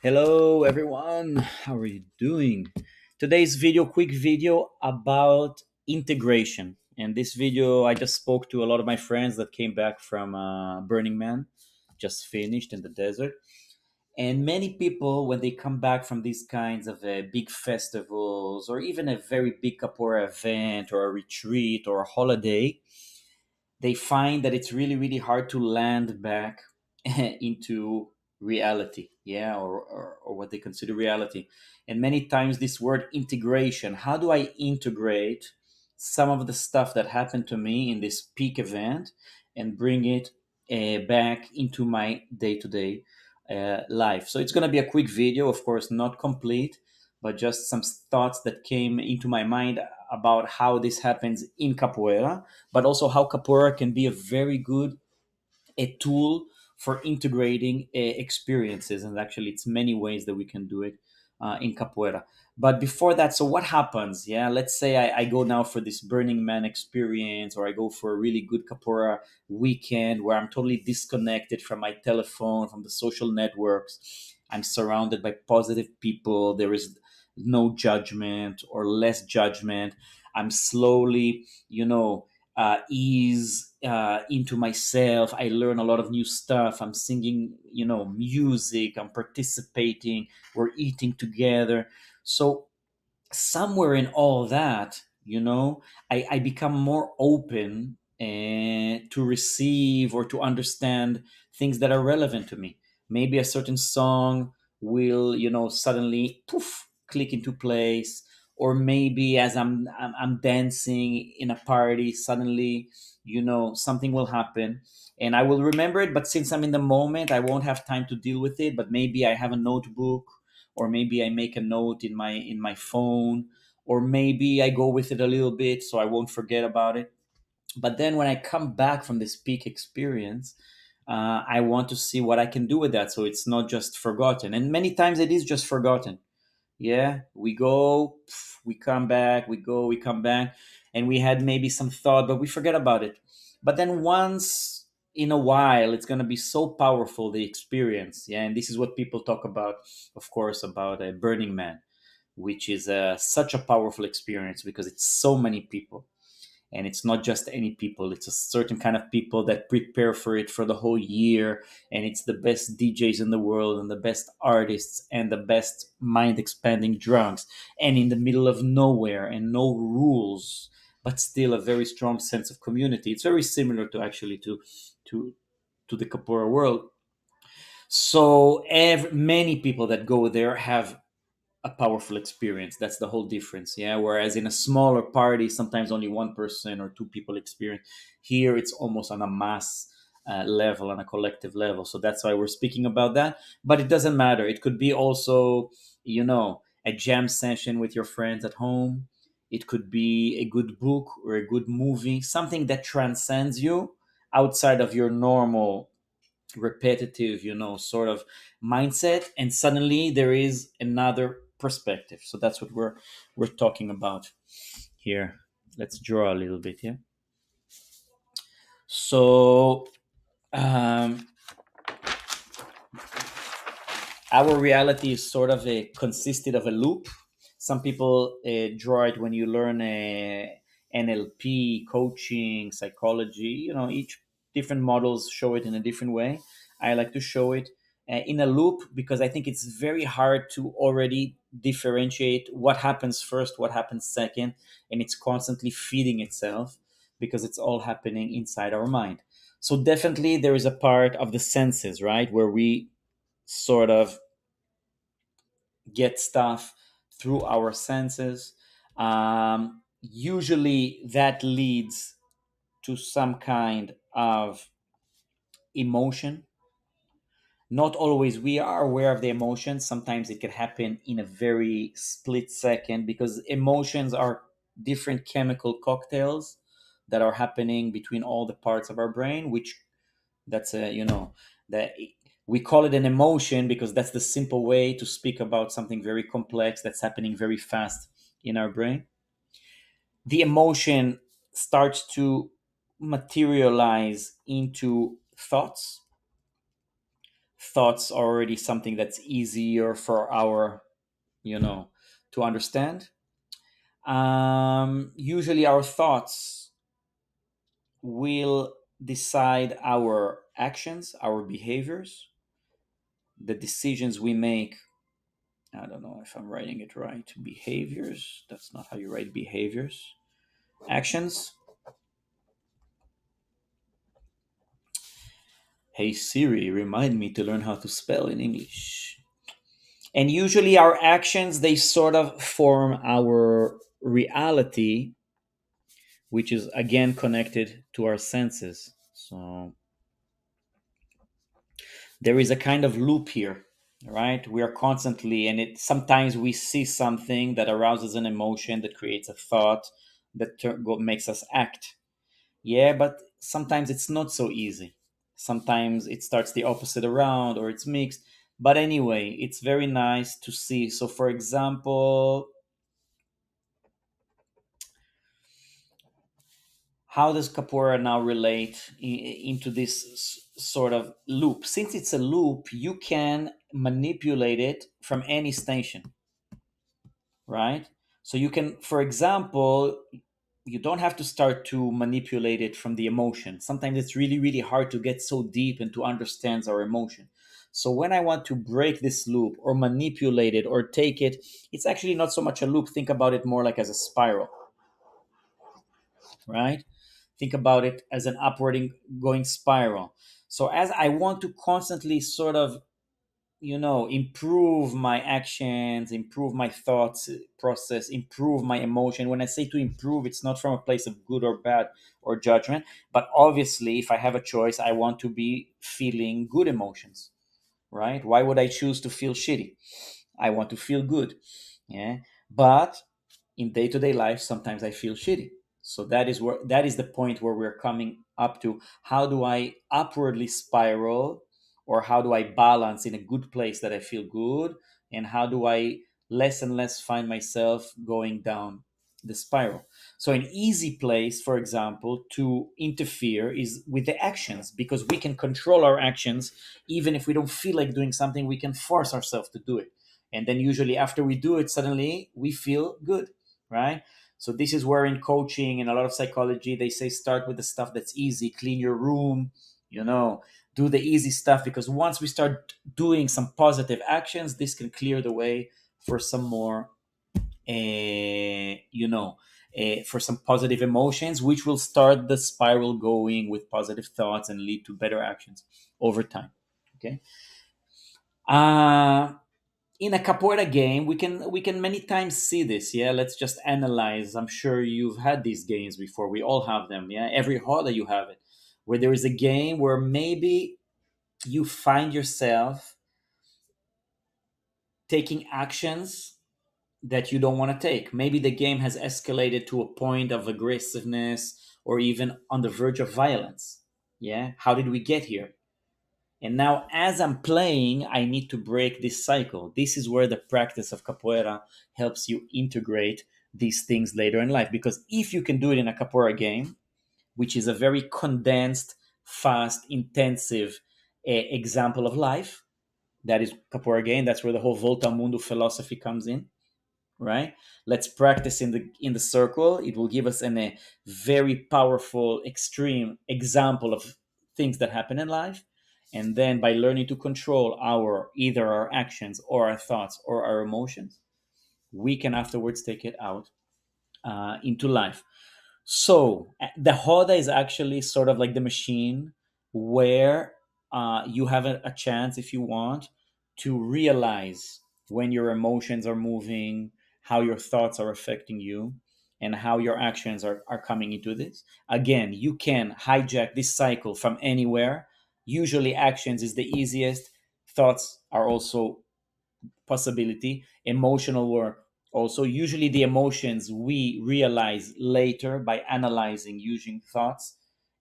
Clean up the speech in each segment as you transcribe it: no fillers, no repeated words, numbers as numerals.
Hello everyone, how are you doing? Today's video, quick video about integration. And this video, I just spoke to a lot of my friends that came back from Burning Man, just finished in the desert. And many people, when they come back from these kinds of big festivals or even a very big Kapora event or a retreat or a holiday, they find that it's really, really hard to land back into reality, yeah, or what they consider reality. And many times, this word integration, how do I integrate some of the stuff that happened to me in this peak event and bring it back into my day to day life? So, it's going to be a quick video, of course, not complete, but just some thoughts that came into my mind about how this happens in capoeira, but also how capoeira can be a very good a tool for integrating experiences. And actually, it's many ways that we can do it in capoeira. But before that, so what happens? Yeah, let's say I go now for this Burning Man experience, or I go for a really good capoeira weekend where I'm totally disconnected from my telephone, from the social networks. I'm surrounded by positive people. There is no judgment or less judgment. I'm slowly, ease into myself. I learn a lot of new stuff. I'm singing, music. I'm participating. We're eating together. So somewhere in all that, I become more open to receive or to understand things that are relevant to me. Maybe a certain song will, suddenly poof, click into place. Or maybe as I'm dancing in a party, suddenly, something will happen and I will remember it. But since I'm in the moment, I won't have time to deal with it. But maybe I have a notebook, or maybe I make a note in my phone, or maybe I go with it a little bit so I won't forget about it. But then when I come back from this peak experience, I want to see what I can do with that, so it's not just forgotten. And many times it is just forgotten. Yeah, we go, we come back, we go, we come back, and we had maybe some thought, but we forget about it. But then once in a while, it's going to be so powerful, the experience. Yeah, and this is what people talk about, of course, about Burning Man, which is such a powerful experience because it's so many people, and it's not just any people. It's a certain kind of people that prepare for it for the whole year, and it's the best DJs in the world and the best artists and the best mind expanding drugs, and in the middle of nowhere and no rules, but still a very strong sense of community. It's very similar to actually to to the Kapora world. So many people that go there have a powerful experience. That's the whole difference. Yeah. Whereas in a smaller party, sometimes only one person or two people experience. Here, it's almost on a mass level, on a collective level. So that's why we're speaking about that. But it doesn't matter. It could be also, a jam session with your friends at home. It could be a good book or a good movie, something that transcends you outside of your normal repetitive, sort of mindset, and suddenly there is another perspective. So that's what we're talking about here. Let's draw a little bit, yeah. So um, our reality is sort of a consisted of a loop. Some people draw it when you learn NLP, coaching, psychology. Each different models show it in a different way. I like to show it in a loop because I think it's very hard to already differentiate what happens first, what happens second, and it's constantly feeding itself because it's all happening inside our mind. So definitely there is a part of the senses, right, where we sort of get stuff through our senses. Usually that leads to some kind of emotion. Not always we are aware of the emotions. Sometimes it can happen in a very split second because emotions are different chemical cocktails that are happening between all the parts of our brain, which that's a that we call it an emotion because that's the simple way to speak about something very complex that's happening very fast in our brain. The emotion starts to materialize into thoughts. thoughts are already something that's easier for our, you know, to understand. Usually our thoughts will decide our actions, our behaviors, the decisions we make. I don't know if I'm writing it right. Behaviors. That's not how you write behaviors. Actions. Hey Siri, remind me to learn how to spell in English. And usually our actions, they sort of form our reality, which is again connected to our senses. So there is a kind of loop here, right? We are constantly, and it sometimes we see something that arouses an emotion that creates a thought that makes us act. Yeah, but sometimes it's not so easy. Sometimes it starts the opposite around, or it's mixed. But anyway, it's very nice to see. So for example, how does capoeira now relate into this sort of loop? Since it's a loop, you can manipulate it from any station, right? So you can, for example, you don't have to start to manipulate it from the emotion. Sometimes it's really, really hard to get so deep and to understand our emotion. So when I want to break this loop or manipulate it or take it, it's actually not so much a loop. Think about it more like as a spiral, right? Think about it as an upward going spiral. So as I want to constantly sort of, improve my actions, improve my thoughts process, improve my emotion. When I say to improve, it's not from a place of good or bad or judgment, but obviously if I have a choice, I want to be feeling good emotions, right? Why would I choose to feel shitty? I want to feel good. Yeah. But in day-to-day life, sometimes I feel shitty. So that is the point where we're coming up to. How do I upwardly spiral, or how do I balance in a good place that I feel good, and how do I less and less find myself going down the spiral? So an easy place, for example, to interfere is with the actions, because we can control our actions. Even if we don't feel like doing something, we can force ourselves to do it, and then usually after we do it, suddenly we feel good, right? So this is where in coaching and a lot of psychology, they say start with the stuff that's easy. Clean your room, you know do the easy stuff, because once we start doing some positive actions, this can clear the way for some more for some positive emotions, which will start the spiral going with positive thoughts and lead to better actions over time. Okay. uh in a capoeira game, we can many times see this. Yeah, let's just analyze. I'm sure you've had these games before. We all have them. Yeah, every holiday you have it, where there is a game where maybe you find yourself taking actions that you don't want to take. Maybe the game has escalated to a point of aggressiveness or even on the verge of violence. Yeah, how did we get here? And now, as I'm playing, I need to break this cycle. This is where the practice of capoeira helps you integrate these things later in life. Because if you can do it in a capoeira game, which is a very condensed, fast, intensive example of life, that is capoeira game. That's where the whole Volta Mundo philosophy comes in, right? Let's practice in the circle. It will give us a very powerful, extreme example of things that happen in life. And then by learning to control our either our actions or our thoughts or our emotions, we can afterwards take it out into life. So the Hoda is actually sort of like the machine where you have a chance, if you want, to realize when your emotions are moving, how your thoughts are affecting you, and how your actions are coming into this. Again, you can hijack this cycle from anywhere. Usually, actions is the easiest. Thoughts are also possibility. Emotional work also. Usually the emotions we realize later by analyzing using thoughts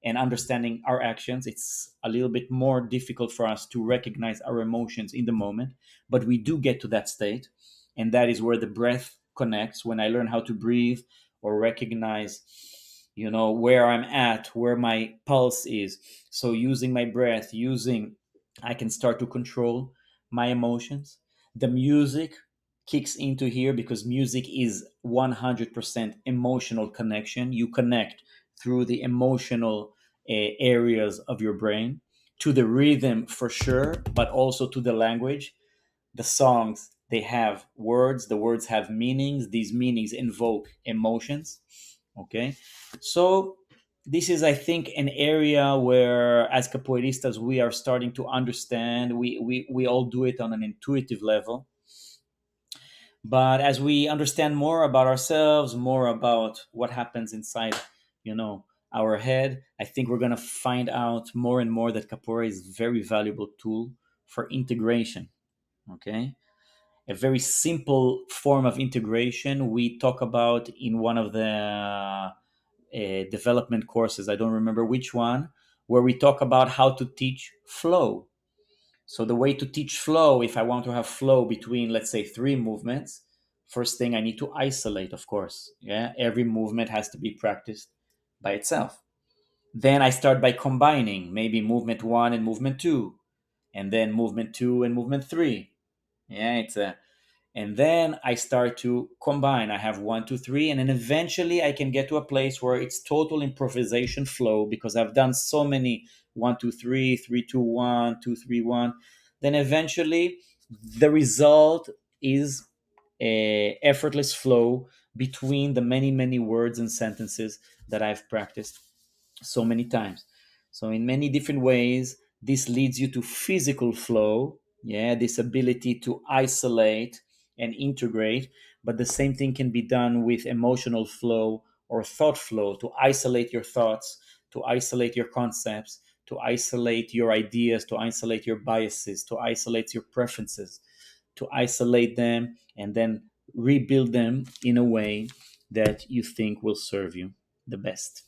and understanding our actions. It's a little bit more difficult for us to recognize our emotions in the moment, but we do get to that state. And that is where the breath connects. When I learn how to breathe or recognize, where I'm at, where my pulse is, so using my breath, using I can start to control my emotions. The music kicks into here because music is 100% emotional connection. You connect through the emotional areas of your brain to the rhythm for sure, but also to the language. The songs, they have words, the words have meanings, these meanings invoke emotions. Okay, so this is, I think, an area where as capoeiristas we are starting to understand. We all do it on an intuitive level, but as we understand more about ourselves, more about what happens inside, you know, our head, I think we're going to find out more and more that capoeira is a very valuable tool for integration. Okay, a very simple form of integration we talk about in one of the development courses. I don't remember which one, where we talk about how to teach flow. So the way to teach flow, if I want to have flow between, let's say, three movements, first thing I need to isolate, of course. Yeah, every movement has to be practiced by itself. Then I start by combining maybe movement one and movement two, and then movement two and movement three. Yeah, it's a and then I start to combine. I have one, two, three, and then eventually I can get to a place where it's total improvisation flow because I've done so many one, two, three, three, two, one, two, three, one. Then eventually the result is a effortless flow between the many, many words and sentences that I've practiced so many times. So in many different ways, this leads you to physical flow, yeah, this ability to isolate and integrate, but the same thing can be done with emotional flow or thought flow, to isolate your thoughts, to isolate your concepts, to isolate your ideas, to isolate your biases, to isolate your preferences, to isolate them and then rebuild them in a way that you think will serve you the best.